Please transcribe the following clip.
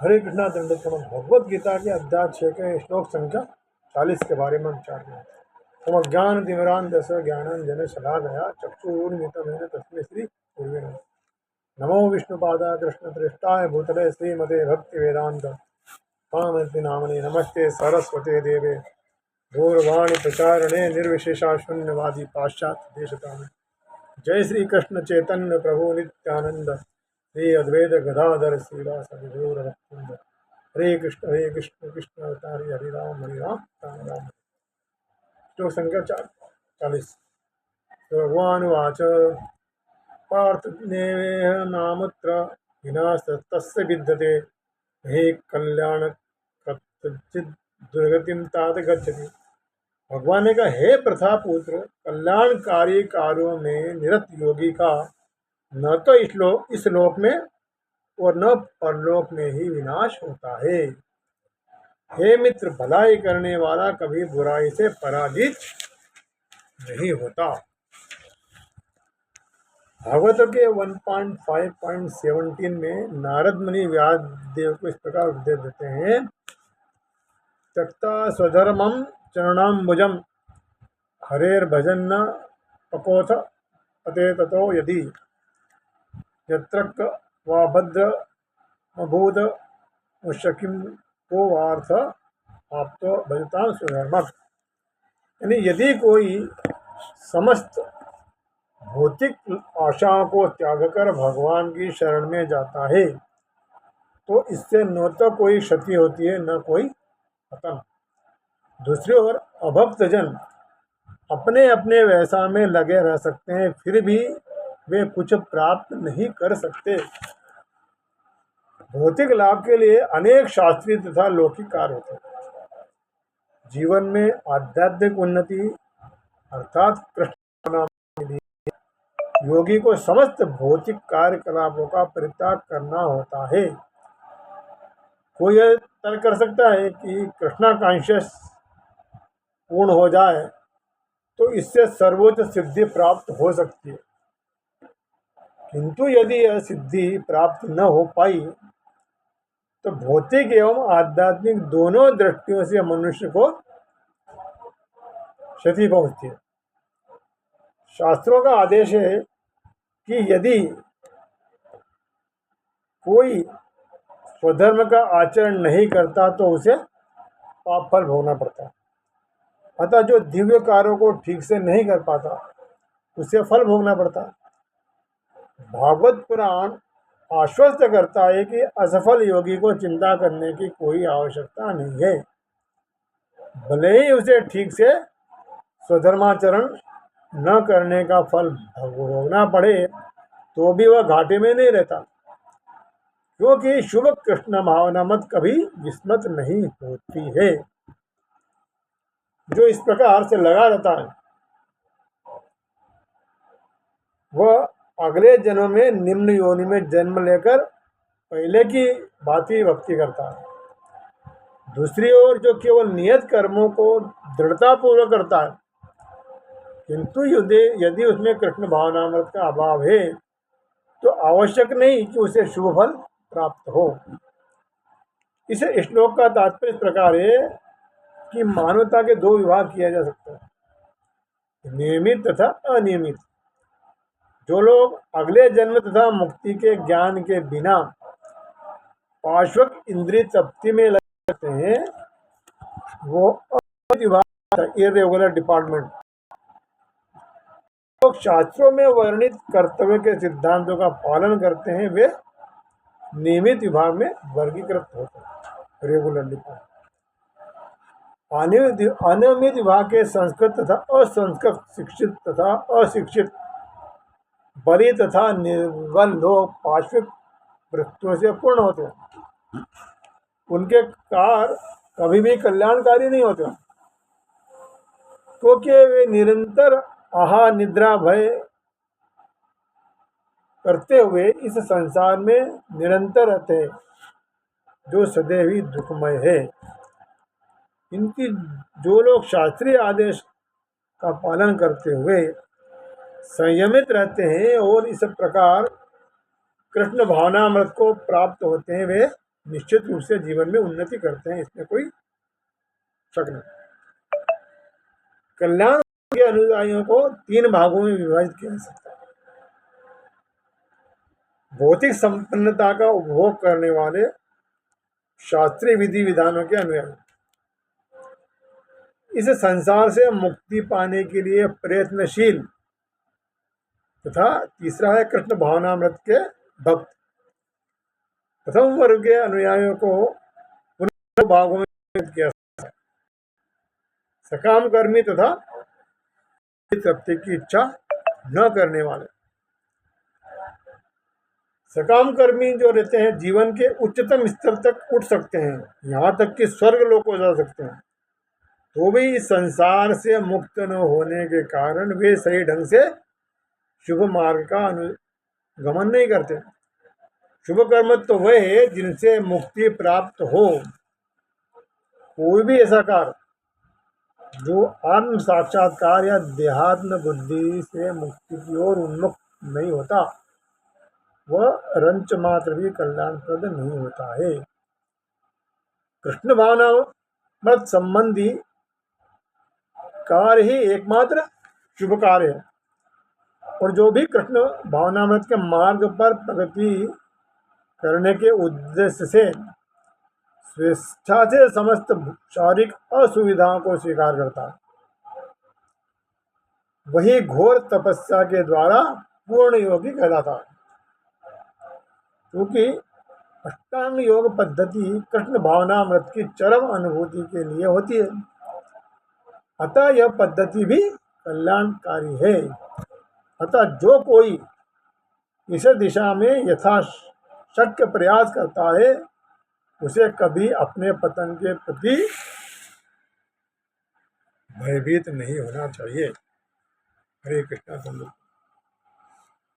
हरे कृष्णा दंडोत भगवद गीता के अध्याय 6 के श्लोक संख्या 40 के बारे में विचार किया। ओम ज्ञान तिमिरान दश ज्ञानांजन शला गया चक्षुर्मितमेन तस्मै श्री गुरुवे नमः। नमो विष्णुपादा कृष्ण प्रेष्ठाय भूतले श्रीमते भक्ति वेदांत स्वामी नामने नमस्ते सरस्वते देवे दूरवाणी प्रचारणे निर्विशेषा शून्यवादी पाश्चात्य देशतामे। जय श्री कृष्ण चैतन्य प्रभु नित्यानंद श्री अद्वैत गदाधर श्रीवास गौर भक्तवृंद। हरे कृष्ण कृष्ण अवतारी हरि राम राम राम। श्लोक संख्या 40। भगवानुवाच पार्थ नेह नामुत्र विनाशस्तस्य विद्यते हि कल्याण कथंचित् दुर्गतिं तात गच्छति। भगवान ने कहा, हे प्रथा पुत्र, कल्याणकारी कार्यों में निरत योगी का न तो इस लोक में और न परलोक में ही विनाश होता है। हे मित्र, भलाई करने वाला कभी बुराई से पराजित नहीं होता। भागवत के 1.5.17 में नारद मुनि व्यास देव को इस प्रकार उपदेश देते हैं। त्यक्ता स्वधर्मम चरणाम्बुजम हरेर भजन न पकोथ पते ततो यदि यत्रक वा भद्र अभूत मुशकिम को वार्थ आपतो भजता स्वधर्मक। यानी यदि कोई समस्त भौतिक आशाओं को त्याग कर भगवान की शरण में जाता है तो इससे न तो कोई क्षति होती है न कोई पतन। दूसरी ओर अभक्त जन अपने अपने व्यवसाय में लगे रह सकते हैं, फिर भी वे कुछ प्राप्त नहीं कर सकते। भौतिक लाभ के लिए अनेक शास्त्रीय तथा लौकिक कार्य होते हैं। जीवन में आध्यात्मिक उन्नति अर्थात कृष्ण योगी को समस्त भौतिक कार्यकलापों का परित्याग करना होता है। कोई यह तर्क कर सकता है कि कृष्णा कॉन्शियस पूर्ण हो जाए तो इससे सर्वोच्च सिद्धि प्राप्त हो सकती है, किंतु यदि यह सिद्धि प्राप्त न हो पाई तो भौतिक एवं आध्यात्मिक दोनों दृष्टियों से मनुष्य को क्षति पहुंचती है। शास्त्रों का आदेश है कि यदि कोई स्वधर्म का आचरण नहीं करता तो उसे पाप फल भोगना पड़ता है। अतः जो दिव्य कार्यों को ठीक से नहीं कर पाता उसे फल भोगना पड़ता है। भागवत पुराण आश्वस्त करता है कि असफल योगी को चिंता करने की कोई आवश्यकता नहीं है। भले ही उसे ठीक से स्वधर्माचरण न करने का फल भोगना पड़े तो भी वह घाटे में नहीं रहता, क्योंकि शुभ कृष्ण भावना मत कभी विस्मत नहीं होती है। जो इस प्रकार से लगा रहता है वह अगले जन्म में निम्न योनि में जन्म लेकर पहले की भांति भक्ति करता है। दूसरी ओर जो केवल नियत कर्मों को दृढ़ता पूर्वक करता है, किंतु यदि उसमें कृष्ण भावनामृत का अभाव है तो आवश्यक नहीं कि उसे शुभ फल प्राप्त हो। इस श्लोक का तात्पर्य इस प्रकार है कि मानवता के दो विभाग किया जा सकता है, नियमित तथा अनियमित। जो लोग अगले जन्म तथा मुक्ति के ज्ञान के बिना पार्श्विक इंद्रिय तृप्ति में लगते हैं वो विभाग इरेगुलर डिपार्टमेंट। लोग शास्त्रों में वर्णित कर्तव्य के सिद्धांतों का पालन करते हैं वे नियमित विभाग में वर्गीकृत होते हैं, रेगुलर डिपार्टमेंट। अनियमित विभाग के संस्कृत तथा असंस्कृत, शिक्षित तथा अशिक्षित, बलि तथा निर्बल लोग पार्श्विक वृत्तियों से पूर्ण होते हैं। उनके कार्य कभी भी कल्याणकारी नहीं होते, क्योंकि वे निरंतर आहा निद्रा भय करते हुए इस संसार में निरंतर रहते हैं, जो सदैव ही दुखमय है। इनकी जो लोग शास्त्रीय आदेश का पालन करते हुए संयमित रहते हैं और इस प्रकार कृष्ण भावनामृत को प्राप्त होते हैं वे निश्चित रूप से जीवन में उन्नति करते हैं, इसमें कोई शक नहीं। कल्याण के अनुयायियों को 3 भागों में विभाजित किया जा सकता है। भौतिक संपन्नता का उपभोग करने वाले शास्त्रीय विधि विधानों के अनुयायी, इस संसार से मुक्ति पाने के लिए प्रयत्नशील, तथा तीसरा है कृष्ण भावनामृत के भक्त। प्रथम वर्ग के अनुयायियों को पुनः भागों में विभाजित किया, सकाम कर्मी तथा तृप्ति की इच्छा न करने वाले। सकाम कर्मी जो रहते हैं जीवन के उच्चतम स्तर तक उठ सकते हैं, यहाँ तक कि स्वर्ग लोक को जा सकते हैं, तो भी इस संसार से मुक्त न होने के कारण वे सही ढंग से शुभ मार्ग का अनुगमन नहीं करते। शुभ कर्म तो वह है जिनसे मुक्ति प्राप्त हो। कोई भी ऐसा कार्य जो आत्म साक्षात्कार या देहात्म बुद्धि से मुक्ति की ओर उन्मुख नहीं होता, वह रंच मात्र भी कल्याणप्रद नहीं होता है। कृष्ण भावनामृत संबंधी कार्य ही एकमात्र शुभ कार्य है, और जो भी कृष्ण भावनामृत के मार्ग पर प्रगति करने के उद्देश्य से स्वेच्छा से समस्त शारीरिक असुविधाओं को स्वीकार करता है, वही घोर तपस्या के द्वारा पूर्ण योगी कहलाता है। क्योंकि अष्टांग योग पद्धति कृष्ण भावनामृत की चरम अनुभूति के लिए होती है, अतः यह पद्धति भी कल्याणकारी है। अतः जो कोई इस दिशा में यथाशक्य प्रयास करता है, उसे कभी अपने पतन के प्रति भयभीत नहीं होना चाहिए। हरे कृष्णा।